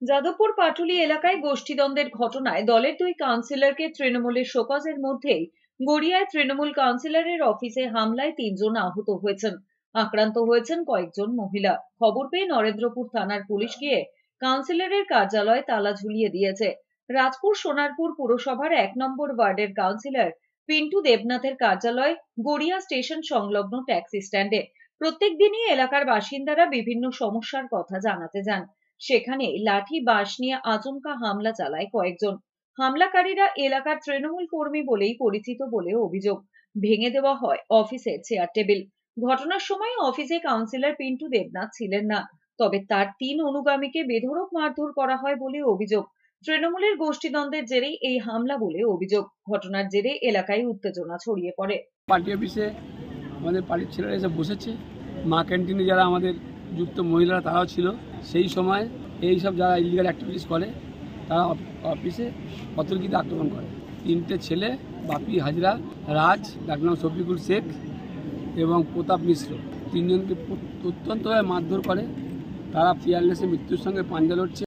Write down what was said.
যাদবপুর পাটুলি এলাকায় গোষ্ঠীদ্বন্দ্বের ঘটনায় দলের দুই কাউন্সিলরকে তৃণমূলের শোকজের মধ্যেই গড়িয়ায় তৃণমূল কাউন্সিলরের অফিসে হামলায় 3 জন আহত হয়েছেন। আক্রান্ত হয়েছেন কয়েকজন মহিলা। খবর পেয়ে নরেন্দ্রপুর থানার পুলিশ গিয়ে কাউন্সিলরের কার্যালয়ে তালা ঝুলিয়ে দিয়েছে। রাজপুর সোনারপুর পুরসভার 1 নম্বর ওয়ার্ডের কাউন্সিলর পিন্টু দেবনাথের কার্যালয় গড়িয়া স্টেশন সংলগ্ন ট্যাক্সি স্ট্যান্ডে। প্রত্যেক দিনই এলাকার বাসিন্দারা বিভিন্ন সমস্যার কথা জানাতে যান। সেখানে লাঠি বাঁশ নিয়ে আচমকা হামলা চালায় কয়েকজন। হামলাকারীরা এলাকার তৃণমূল কর্মী বলেই পরিচিত বলে অভিযোগ। ভেঙে দেওয়া হয় অফিসের চেয়ার টেবিল। ঘটনার সময় অফিসে কাউন্সিলর পিন্টু দেবনাথ ছিলেন না, তবে তার 3 অনুগামীকে বেধড়ক মারধর করা হয় বলে অভিযোগ। তৃণমূলের গোষ্ঠীদ্বন্দ্বের জেরেই এই হামলা বলে অভিযোগ। ঘটনার জেরে এলাকায় উত্তেজনা ছড়িয়ে পড়ে। পার্টি অফিসে আমাদের পার্টির ছেলেরা এসে বসেছে, মা ক্যান্টিনে যারা আমাদের যুক্ত মহিলারা তারাও ছিল। সেই সময় এই সব যারা ইলিগাল অ্যাক্টিভিটিস করে তারা অফিসে অতর্কিত আক্রমণ করে। 3টে ছেলে, বাপি হাজরা, রাজ ডাকনাম শফিকুল শেখ এবং প্রতাপ মিশ্র, 3 জনকে অত্যন্তভাবে মারধর করে। তারা পিয়ারলেসে মৃত্যুর সঙ্গে পাঞ্জা লড়ছে।